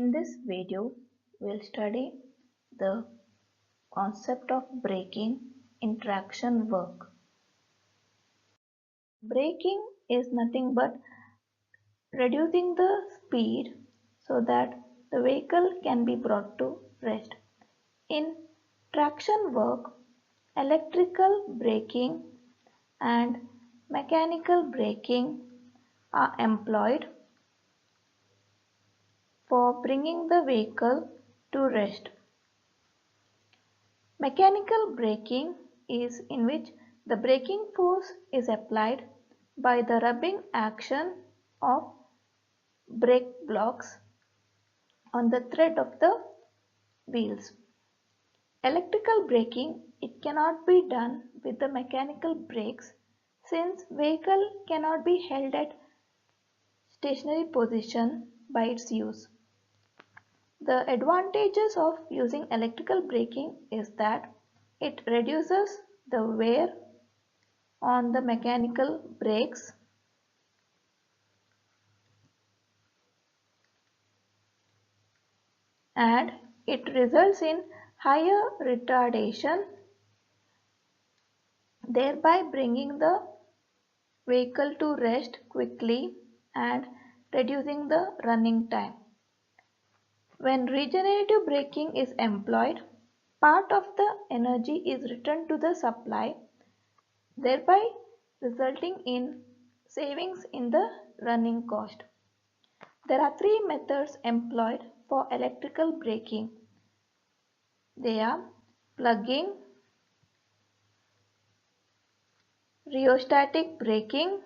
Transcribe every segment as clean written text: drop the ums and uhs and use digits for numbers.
In this video, we'll study the concept of braking in traction work. Braking is nothing but reducing the speed so that the vehicle can be brought to rest. In traction work, electrical braking and mechanical braking are employed for bringing the vehicle to rest. Mechanical braking is in which the braking force is applied by the rubbing action of brake blocks on the thread of the wheels. Electrical braking, it cannot be done with the mechanical brakes since vehicle cannot be held at stationary position by its use. The advantages of using electrical braking is that it reduces the wear on the mechanical brakes and it results in higher retardation, thereby bringing the vehicle to rest quickly and reducing the running time. When regenerative braking is employed, part of the energy is returned to the supply, thereby resulting in savings in the running cost. There are three methods employed for electrical braking. They are plugging, rheostatic braking,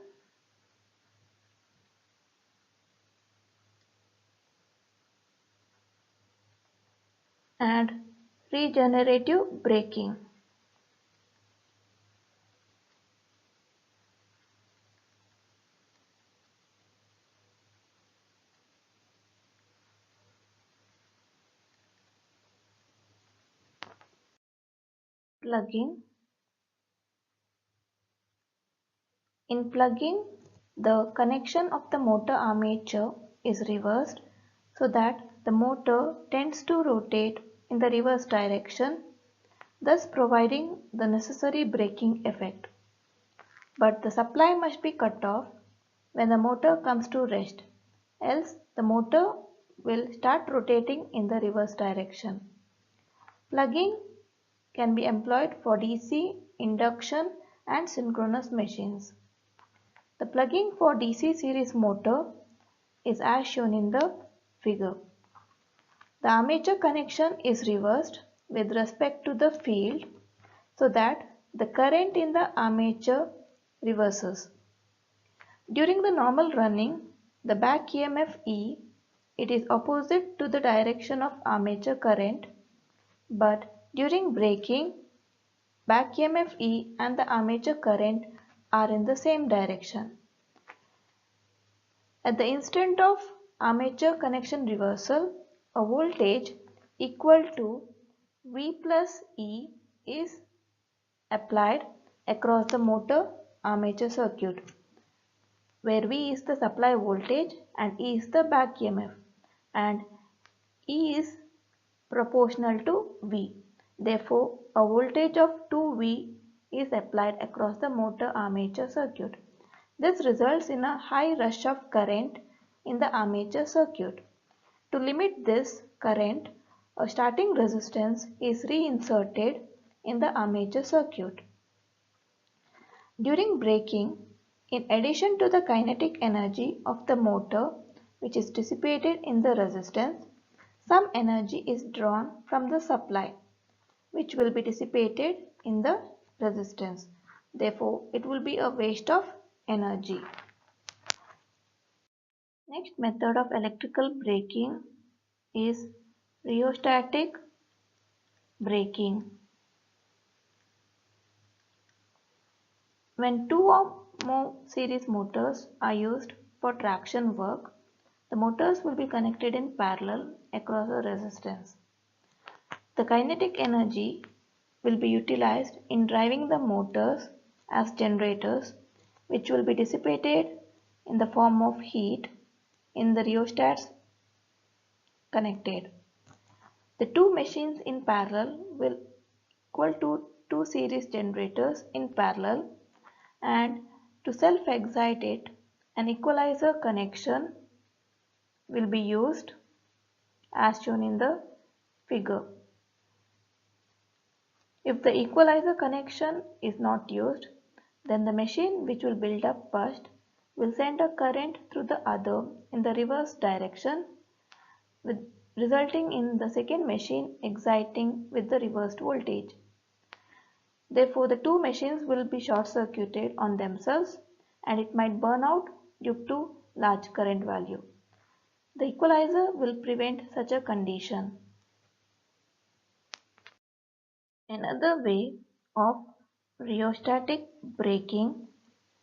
and regenerative braking. Plugging. In plugging, the connection of the motor armature is reversed so that the motor tends to rotate in the reverse direction, thus providing the necessary braking effect. But the supply must be cut off when the motor comes to rest, else the motor will start rotating in the reverse direction. Plugging can be employed for DC, induction and synchronous machines. The plugging for DC series motor is as shown in the figure. The armature connection is reversed with respect to the field so that the current in the armature reverses. During the normal running, the back EMF E, it is opposite to the direction of armature current, but during braking, back EMF E and the armature current are in the same direction. At the instant of armature connection reversal, a voltage equal to V plus E is applied across the motor armature circuit, where V is the supply voltage and E is the back EMF, and E is proportional to V. Therefore, a voltage of 2V is applied across the motor armature circuit. This results in a high rush of current in the armature circuit. To limit this current, a starting resistance is reinserted in the armature circuit. During braking, in addition to the kinetic energy of the motor, which is dissipated in the resistance, some energy is drawn from the supply, which will be dissipated in the resistance. Therefore, it will be a waste of energy. Next method of electrical braking is rheostatic braking. When two or more series motors are used for traction work, the motors will be connected in parallel across a resistance. The kinetic energy will be utilized in driving the motors as generators, which will be dissipated in the form of heat in the rheostats connected. The two machines in parallel will equal to two series generators in parallel, and to self-excite it, an equalizer connection will be used as shown in the figure. If the equalizer connection is not used, then the machine which will build up first will send a current through the other in the reverse direction, resulting in the second machine exciting with the reversed voltage. Therefore, the two machines will be short-circuited on themselves and it might burn out due to large current value. The equalizer will prevent such a condition. Another way of rheostatic braking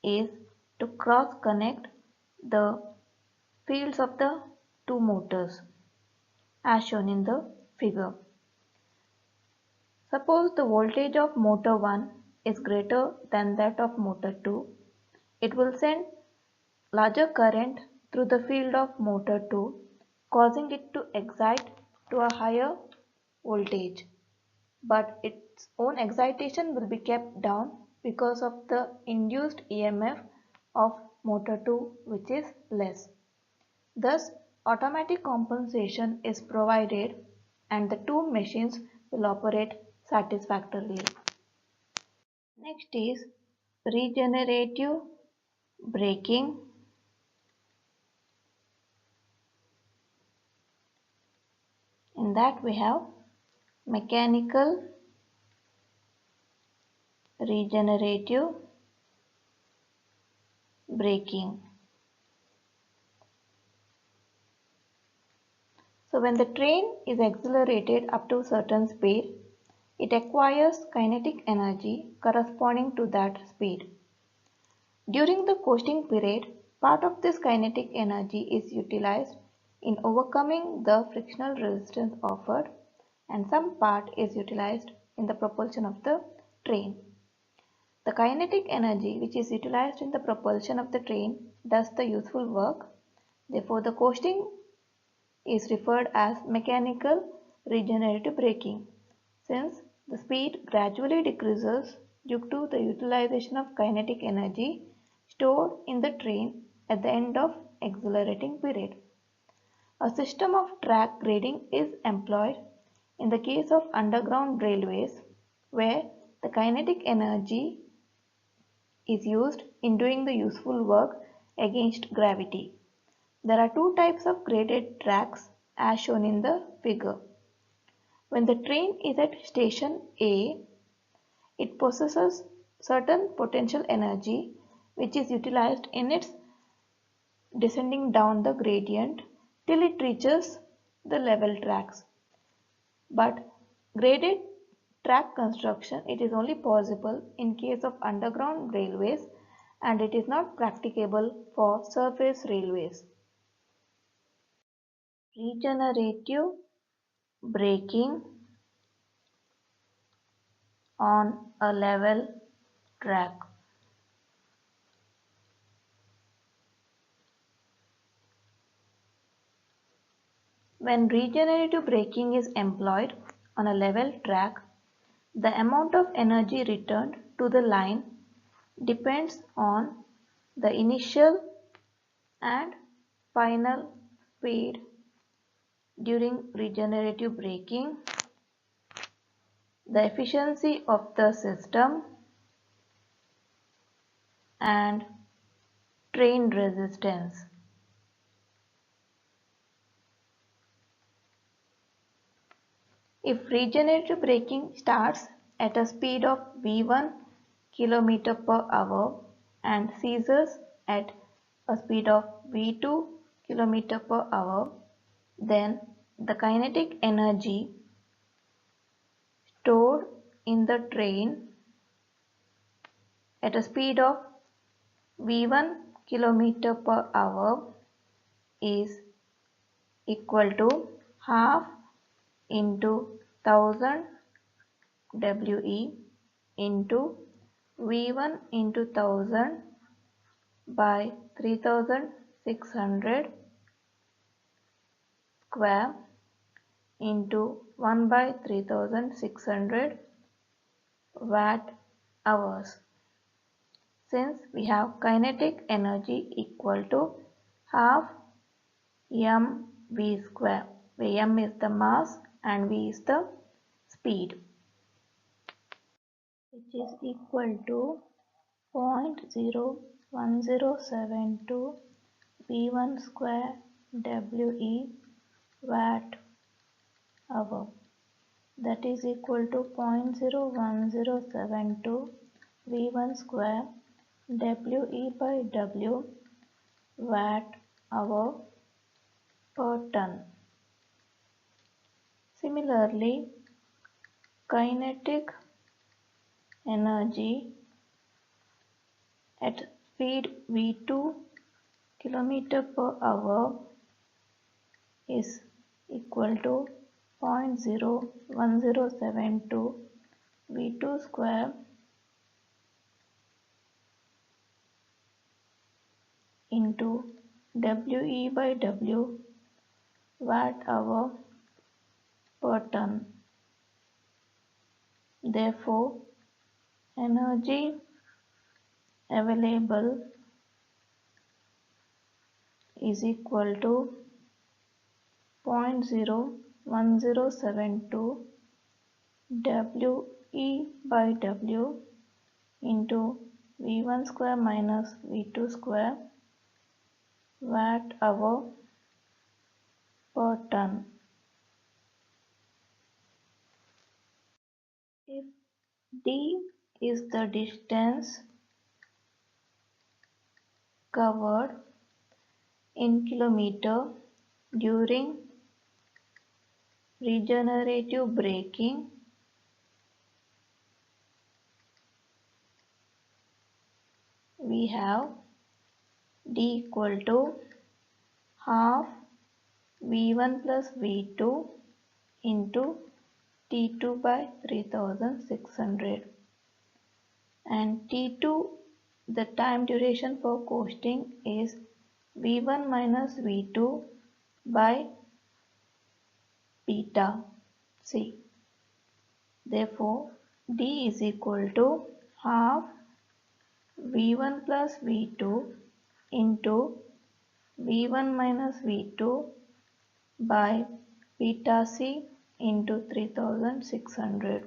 is to cross-connect the fields of the two motors as shown in the figure. Suppose the voltage of motor 1 is greater than that of motor 2. It will send larger current through the field of motor 2, causing it to excite to a higher voltage. But its own excitation will be kept down because of the induced EMF of motor 2, which is less. Thus, automatic compensation is provided and the two machines will operate satisfactorily. Next is regenerative braking. In that we have mechanical regenerative braking. So when the train is accelerated up to a certain speed, it acquires kinetic energy corresponding to that speed. During the coasting period, part of this kinetic energy is utilized in overcoming the frictional resistance offered, and some part is utilized in the propulsion of the train. The kinetic energy which is utilized in the propulsion of the train does the useful work. Therefore, the coasting is referred as mechanical regenerative braking, since the speed gradually decreases due to the utilization of kinetic energy stored in the train at the end of accelerating period. A system of track grading is employed in the case of underground railways, where the kinetic energy is used in doing the useful work against gravity. There are two types of graded tracks as shown in the figure. When the train is at station A, it possesses certain potential energy which is utilized in its descending down the gradient till it reaches the level tracks. But graded track construction, it is only possible in case of underground railways and it is not practicable for surface railways. Regenerative braking on a level track. When regenerative braking is employed on a level track, the amount of energy returned to the line depends on the initial and final speed during regenerative braking, the efficiency of the system, and train resistance. If regenerative braking starts at a speed of V1 km per hour and ceases at a speed of V2 km per hour, then the kinetic energy stored in the train at a speed of V1 km per hour is equal to half into 1000 WE into V1 into 1000 by 3600 square into 1 by 3600 watt hours. Since we have kinetic energy equal to half mv square, where m is the mass and v is the speed, which is equal to 0.01072 v1 square we watt hour. That is equal to 0.01072 v1 square we by w watt hour per ton. Similarly, kinetic energy at speed v2 km per hour is equal to 0.01072 v2 square into we by w watt hour per ton. Therefore, energy available is equal to 0.01072 we by w into v1 square minus v2 square watt hour per ton. If d is the distance covered in kilometer during regenerative braking, we have d equal to half v1 plus v2 into T2 by 3600, and T2, the time duration for coasting, is v1 minus v2 by beta c. Therefore, d is equal to half v1 plus v2 into v1 minus v2 by beta c into 3600.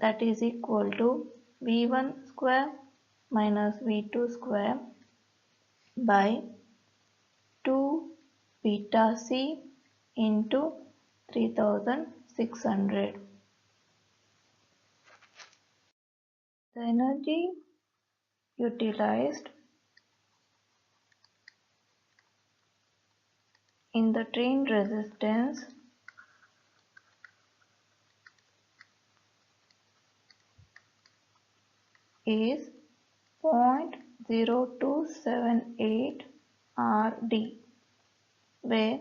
That is equal to v1 square minus v2 square by 2 beta c into 3600. The energy utilized in the train resistance is 0.0278 Rd, where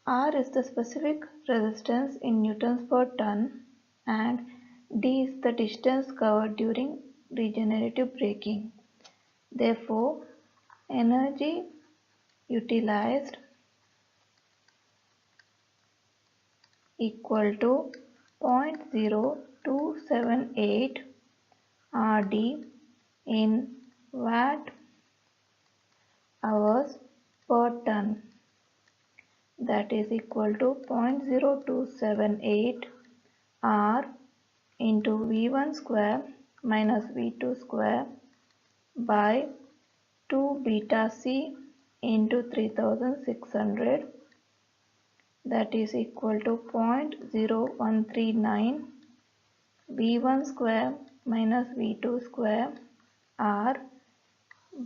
R is the specific resistance in newtons per ton and d is the distance covered during regenerative braking. Therefore, energy utilized equal to 0.0278 Rd in watt hours per ton. That is equal to 0.0278 R into v1 square minus v2 square by 2 beta c into 3600. That is equal to 0.0139 v1 square minus v2 square R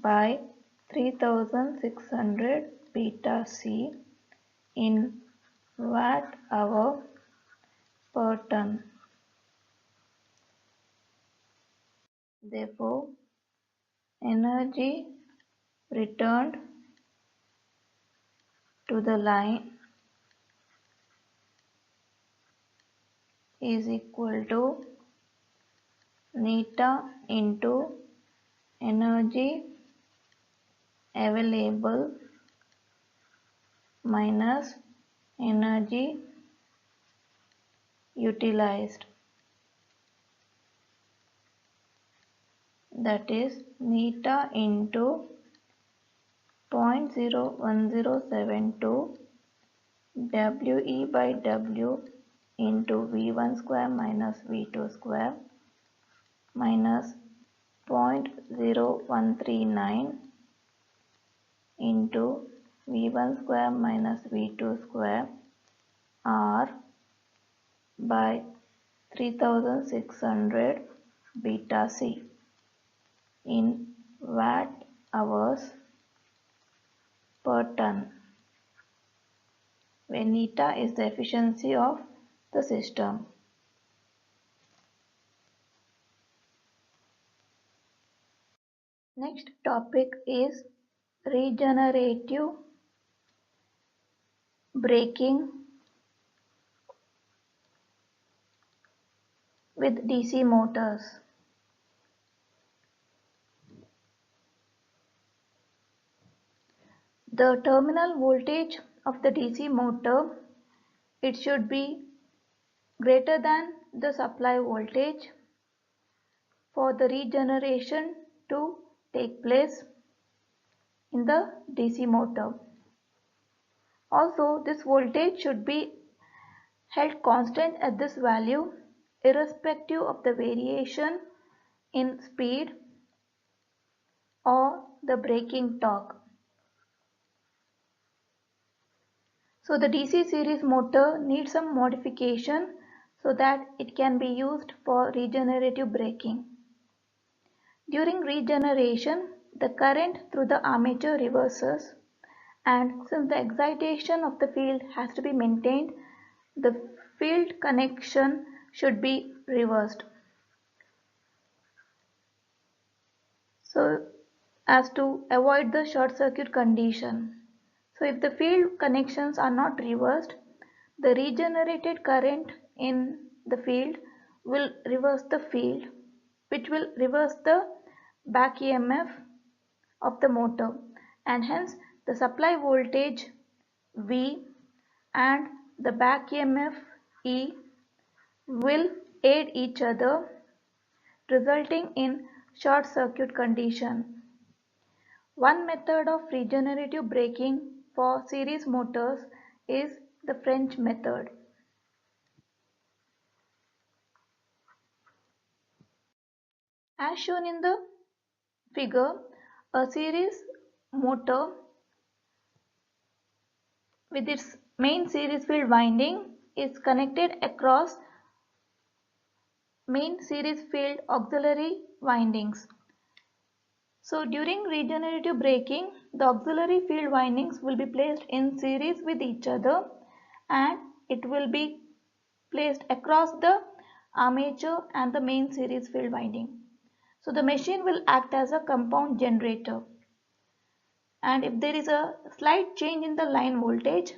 by 3600 beta c in watt hour per ton. Therefore, energy returned to the line is equal to neta into energy available minus energy utilized, that is neta into 0.01072 WE by W into V1 square minus V2 square minus 0.0139 into V1 square minus V2 square R by 3600 beta C in watt hours per ton, where neta is the efficiency of the system. Next topic is regenerative braking with DC motors. The terminal voltage of the DC motor, it should be greater than the supply voltage for the regeneration to take place in the DC motor. Also, this voltage should be held constant at this value irrespective of the variation in speed or the braking torque. So the DC series motor needs some modification so that it can be used for regenerative braking. During regeneration, the current through the armature reverses, and since the excitation of the field has to be maintained, the field connection should be reversed. So as to avoid the short circuit condition. So if the field connections are not reversed, the regenerated current in the field will reverse the field, which will reverse the back EMF of the motor, and hence the supply voltage V and the back EMF E will aid each other, resulting in short circuit condition. One method of regenerative braking for series motors is the French method. As shown in the figure, a series motor with its main series field winding is connected across main series field auxiliary windings. So during regenerative braking, the auxiliary field windings will be placed in series with each other, and it will be placed across the armature and the main series field winding. So the machine will act as a compound generator, and if there is a slight change in the line voltage,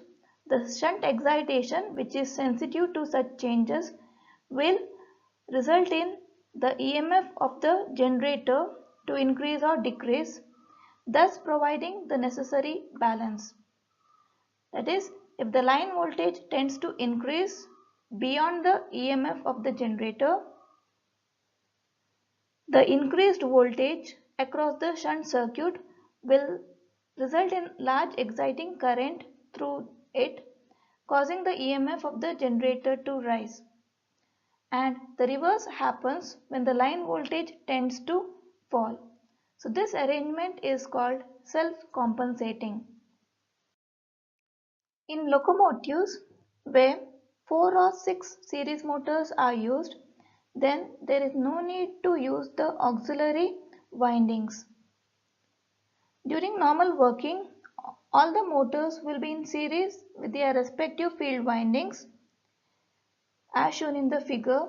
the shunt excitation, which is sensitive to such changes, will result in the EMF of the generator to increase or decrease, thus providing the necessary balance. That is, if the line voltage tends to increase beyond the EMF of the generator, the increased voltage across the shunt circuit will result in large exciting current through it, causing the EMF of the generator to rise. And the reverse happens when the line voltage tends to fall. So this arrangement is called self-compensating. In locomotives where 4 or 6 series motors are used, then there is no need to use the auxiliary windings. During normal working, all the motors will be in series with their respective field windings as shown in the figure,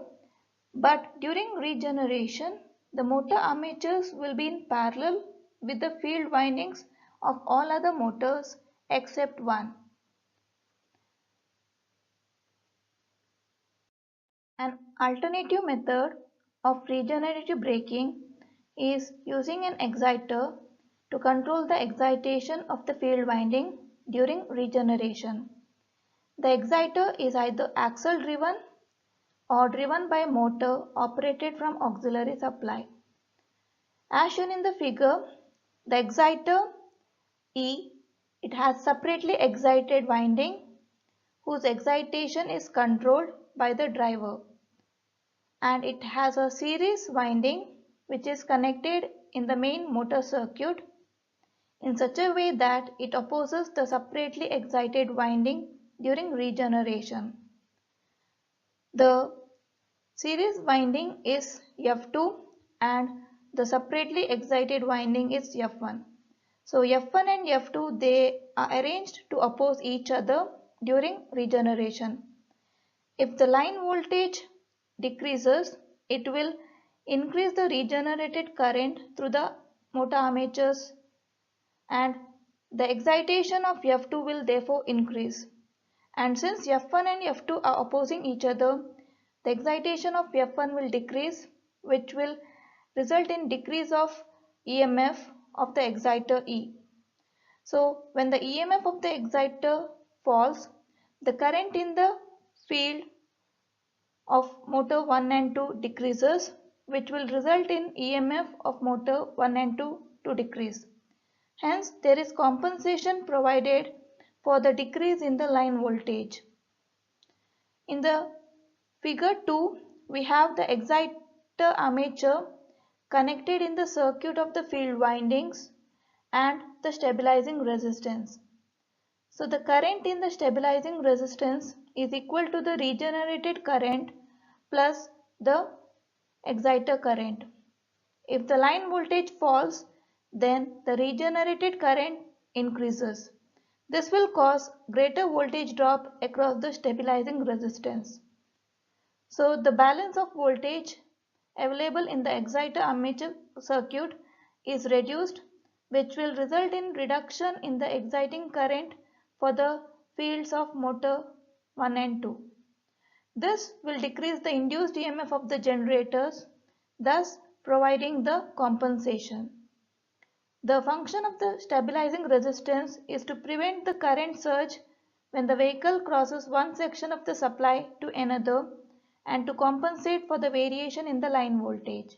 but during regeneration, the motor armatures will be in parallel with the field windings of all other motors except one. An alternative method of regenerative braking is using an exciter to control the excitation of the field winding during regeneration. The exciter is either axle driven or driven by motor operated from auxiliary supply. As shown in the figure, the exciter E, it has separately excited winding whose excitation is controlled by the driver, and it has a series winding which is connected in the main motor circuit in such a way that it opposes the separately excited winding during regeneration. The series winding is F2 and the separately excited winding is F1. So F1 and F2, they are arranged to oppose each other during regeneration. If the line voltage decreases, it will increase the regenerated current through the motor armatures, and the excitation of F2 will therefore increase. And since F1 and F2 are opposing each other, the excitation of F1 will decrease, which will result in decrease of EMF of the exciter E. So when the EMF of the exciter falls, the current in the field of motor 1 and 2 decreases, which will result in EMF of motor 1 and 2 to decrease. Hence, there is compensation provided for the decrease in the line voltage. In the figure 2, we have the exciter armature connected in the circuit of the field windings and the stabilizing resistance. So the current in the stabilizing resistance is equal to the regenerated current plus the exciter current. If the line voltage falls, then the regenerated current increases. This will cause greater voltage drop across the stabilizing resistance. So the balance of voltage available in the exciter armature circuit is reduced, which will result in reduction in the exciting current for the fields of motor 1 and 2. This will decrease the induced EMF of the generators, thus providing the compensation. The function of the stabilizing resistance is to prevent the current surge when the vehicle crosses one section of the supply to another and to compensate for the variation in the line voltage.